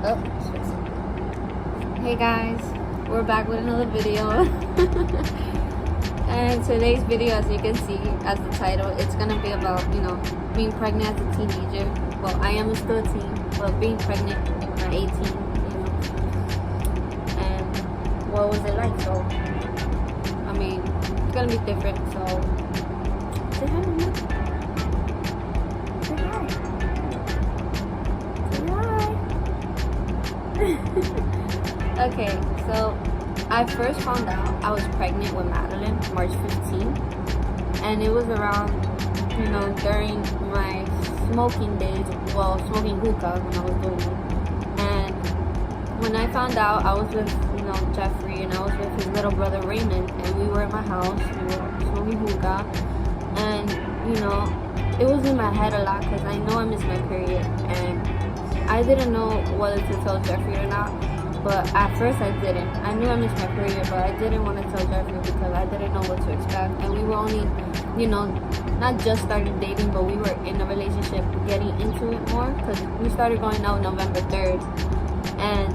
Oh, hey guys, we're back with another video. And today's video, as you can see, as the title, it's gonna be about, being pregnant as a teenager. Well, I am still a teen, but being pregnant at 18, and what was it like? So, I mean, it's gonna be different. So, say hi, Mama. Say hi. Say hi. Okay, so I first found out I was pregnant with Madeline March 15th, and it was around, during my smoking days, smoking hookah when I was doing it. And when I found out, I was with, Jeffrey, and I was with his little brother Raymond, and we were at my house, we were smoking hookah, and, it was in my head a lot, because I know I missed my period, and I didn't know whether to tell Jeffrey or not. But at first I didn't. I knew I missed my period, but I didn't want to tell Jeffrey because I didn't know what to expect. And we were only, not just started dating, but we were in a relationship getting into it more. Because we started going out November 3rd. And,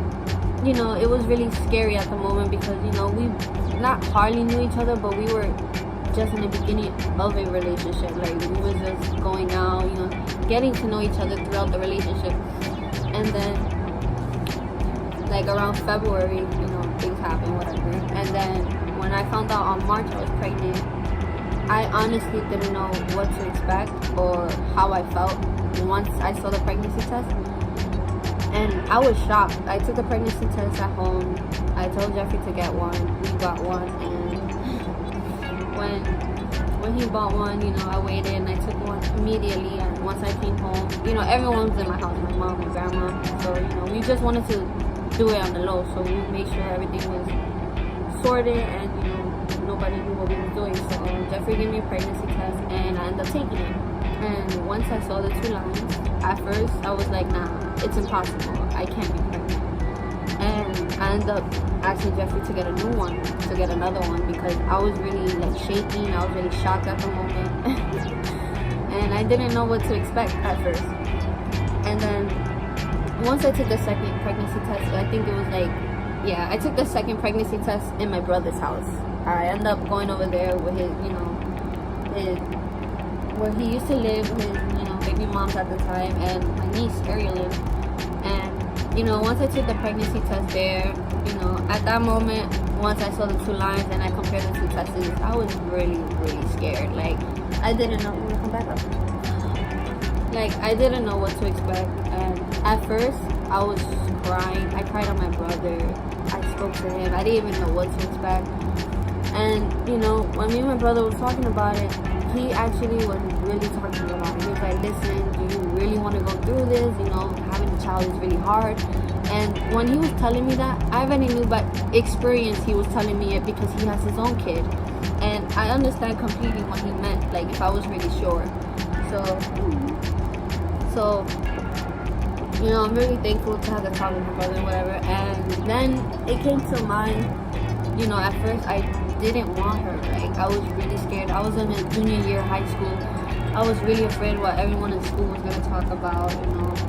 it was really scary at the moment because, we not hardly knew each other, but we were just in the beginning of a relationship. Like, we were just going out, getting to know each other throughout the relationship. And then, like around February, things happen, whatever. And then when I found out on March I was pregnant, I honestly didn't know what to expect or how I felt once I saw the pregnancy test. And I was shocked. I took the pregnancy test at home. I told Jeffrey to get one. We got one. And when he bought one, I waited and I took one immediately. And once I came home, everyone was in my house, my mom, my grandma. So, we just wanted to do it on the low, so we made sure everything was sorted and nobody knew what we were doing. So Jeffrey gave me a pregnancy test and I ended up taking it. And once I saw the 2 lines, at first I was like, nah, it's impossible, I can't be pregnant. And I ended up asking Jeffrey to get a new one, to get another one, because I was really shaking, I was really shocked at the moment. And I didn't know what to expect at first. And then once I took the second pregnancy test, I think it was I took the second pregnancy test in my brother's house. I ended up going over there with his, where he used to live with his, baby moms at the time, and my niece, Ariel. And, once I took the pregnancy test there, at that moment, once I saw the 2 lines and I compared the 2 tests, I was really, really scared. I didn't know. Come back up. I didn't know what to expect, and at first I was crying. I cried on my brother. I spoke to him. I didn't even know what to expect. And when me and my brother was talking about it, he actually was really talking about it. He was like, listen, do you really want to go through this? Having a child is really hard. And when he was telling me that, I already knew by experience he was telling me it because he has his own kid. And I understand completely what he meant, if I was really sure. So, I'm really thankful to have the talk with my brother and whatever. And then it came to mind, at first I didn't want her. I was really scared. I was in a junior year of high school. I was really afraid what everyone in school was going to talk about,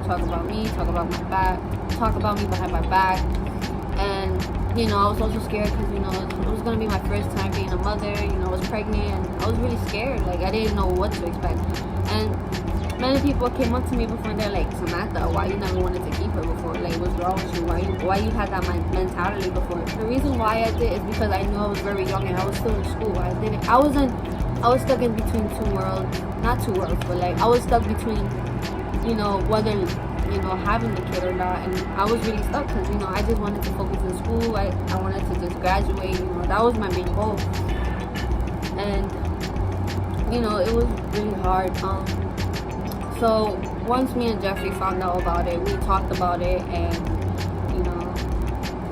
talk about me, talk about me behind my back. And, I was also scared because, it was going to be my first time being a mother. I was pregnant and I was really scared. I didn't know what to expect. And many people came up to me before and they're like, Samantha, why you never wanted to keep her before? What's wrong with you? Why you had that mentality before? The reason why I did is because I knew I was very young and I was still in school. I was stuck in between 2 worlds. Not 2 worlds, but I was stuck between, whether, having the kid or not. And I was really stuck because, I just wanted to focus in school. I wanted to just graduate, that was my main goal. And, it was really hard. So once me and Jeffrey found out about it, we talked about it, and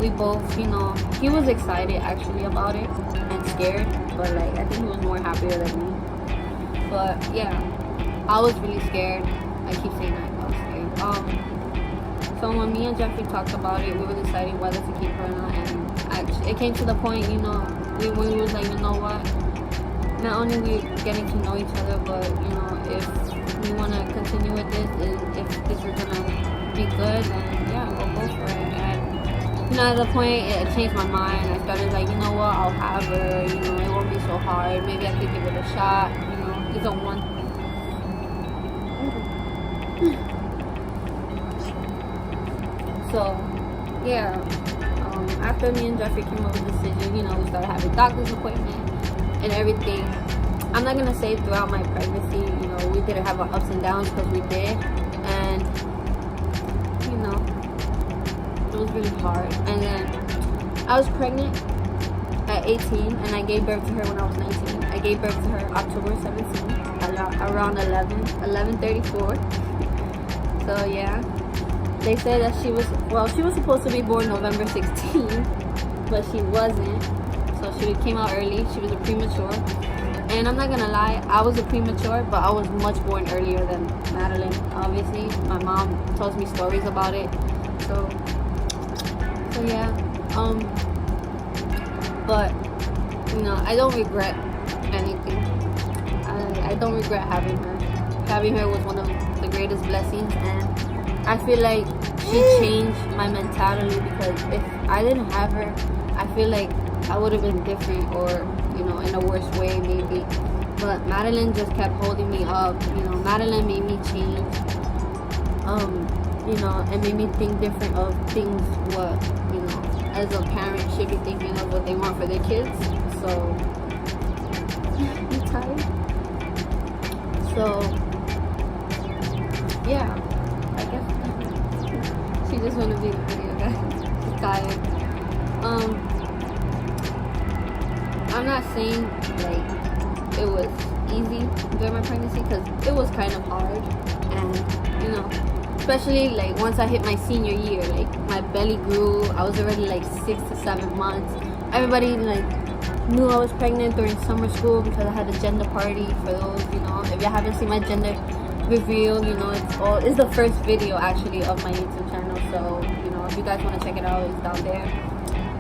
we both, he was excited actually about it and scared, but I think he was more happier than me. But yeah, I was really scared. I keep saying that, I was scared. So when me and Jeffrey talked about it, we were deciding whether to keep her or not, and actually it came to the point, when we was like, what? Not only we getting to know each other, but if we want to continue with this, and if this is gonna be good, then yeah, we'll go for it. And you know, at the point, it changed my mind. I started like, you know what, I'll have her. You know, it won't be so hard. Maybe I could give it a shot. You know, it's a one. So, yeah. After me and Jeffrey came up with the decision, you know, we started having doctor's appointment and everything. I'm not gonna say throughout my pregnancy, you know, we didn't have our ups and downs, because we did, and you know, it was really hard. And then I was pregnant at 18, and I gave birth to her when I was 19. I gave birth to her October 17th, around 11:34. So yeah, they said that she was supposed to be born November 16th, but she wasn't. So she came out early. She was a premature. And I'm not gonna lie, I was a premature, but I was much born earlier than Madeline. Obviously, my mom tells me stories about it. So yeah. But you know, I don't regret anything. I don't regret having her. Having her was one of the greatest blessings, and I feel like she changed my mentality, because if I didn't have her, I feel like I would have been different, or you know, in a worse way maybe. But Madeline just kept holding me up. You know, Madeline made me change. You know, and made me think different of things, what, you know, as a parent should be thinking of what they want for their kids. So I'm tired. So yeah, I guess she just wanted to be the video guy. She's tired. I'm not saying like it was easy during my pregnancy, because it was kind of hard, and you know, especially like once I hit my senior year, like my belly grew. I was already like 6 to 7 months. Everybody like knew I was pregnant during summer school, because I had a gender party. For those, you know, if you haven't seen my gender reveal, you know, it's the first video actually of my YouTube channel. So you know, if you guys want to check it out, it's down there.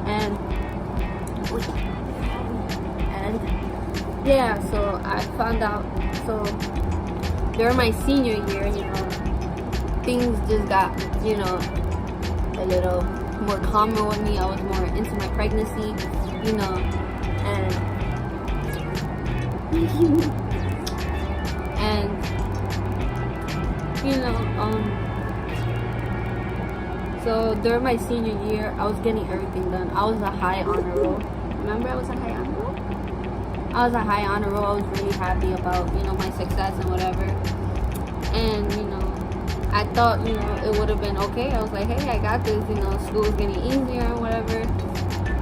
And yeah, so I found out, so during my senior year, you know, things just got, you know, a little more calmer with me. I was more into my pregnancy, you know, and you know, so during my senior year, I was getting everything done. I was a high honor roll. Remember, I was a high honor roll? I was a high honor roll. I was really happy about, you know, my success and whatever. And, you know, I thought, you know, it would have been okay. I was like, hey, I got this, you know, school's getting easier and whatever.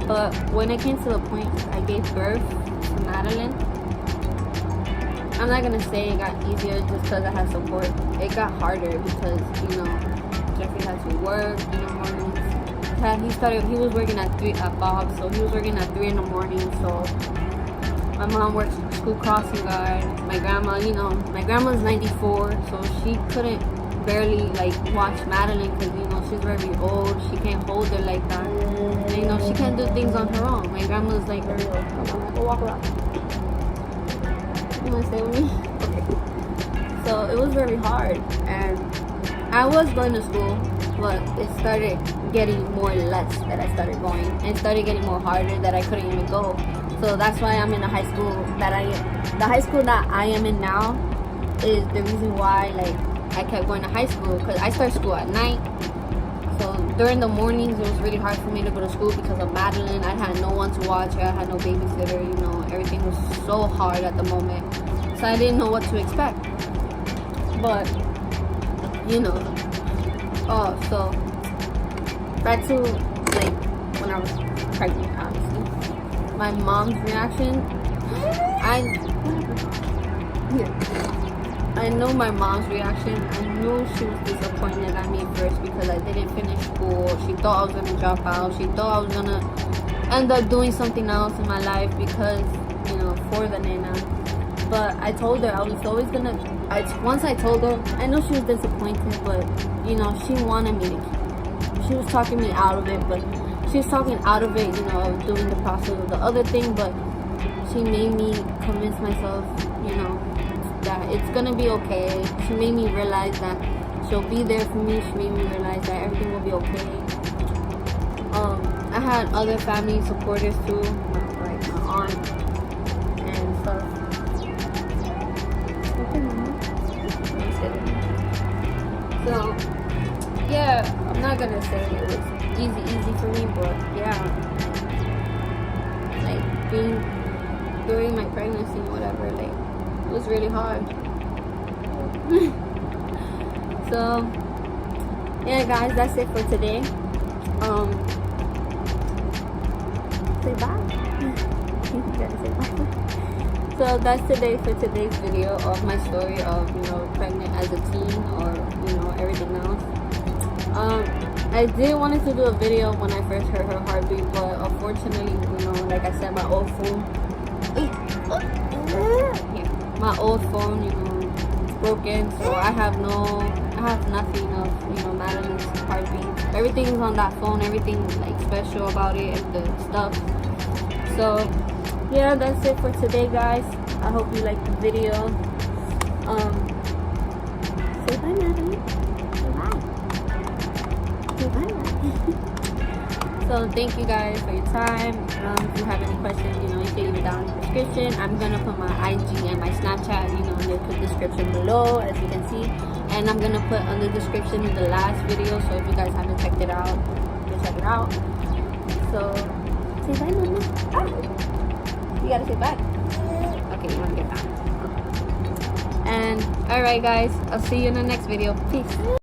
But when it came to the point I gave birth to Madeline, I'm not going to say it got easier just because I had support. It got harder because, you know, Jeffrey had to work in the mornings. He was working at Bob's, so he was working at 3 in the morning. So my mom works school crossing guard. My grandma, you know, my grandma's 94, so she couldn't barely like watch Madeline, because you know, she's very old. She can't hold her like that. And, you know, she can't do things on her own. My grandma's like very old. Come on, go walk around. You wanna stay with me? Okay. So it was very hard, and I was going to school, but it started getting more less that I started going, and it started getting more harder that I couldn't even go. So that's why I'm in the high school that I am. The high school that I am in now is the reason why, like, I kept going to high school, because I start school at night. So during the mornings, it was really hard for me to go to school because of Madeline. I had no one to watch her. I had no babysitter. You know, everything was so hard at the moment. So I didn't know what to expect. But, you know, so back to, like, when I was pregnant, obviously. My mom's reaction, I know my mom's reaction. I knew she was disappointed at me first because I didn't finish school. She thought I was going to drop out. She thought I was going to end up doing something else in my life because, you know, for the nana. But I told her I was always going to, once I told her, I know she was disappointed, but, you know, she wanted me to keep. She was talking me out of it, but she was talking out of it, you know, of doing the process of the other thing, but she made me convince myself, you know, that it's gonna be okay. She made me realize that she'll be there for me. She made me realize that everything will be okay. I had other family supporters too, like my aunt and stuff. So yeah, I'm not gonna say it was easy for me, but yeah, like being during my pregnancy or whatever, like it was really hard. So yeah guys, that's it for today. Say bye. You gotta say bye. So that's today for today's video of my story of, you know, pregnant as a teen, or, you know, everything else. I did wanted to do a video when I first heard her heartbeat, but unfortunately, you know, like I said, my old phone, my old phone, you know, it's broken, so I have nothing of, you know, Madeline's heartbeat. Everything is on that phone, everything like special about it and the stuff. So yeah, that's it for today guys. I hope you liked the video. Say bye Madeline. Say bye. Say bye Madeline. So thank you guys for your time. If you have any questions, you know, you can leave it down in the description. I'm gonna put my IG and my Snapchat, you know, in the description below, as you can see. And I'm gonna put on the description in the last video, so if you guys haven't checked it out, you can check it out. So say bye mama. You gotta say bye. Okay, you wanna get down. And alright guys, I'll see you in the next video. Peace.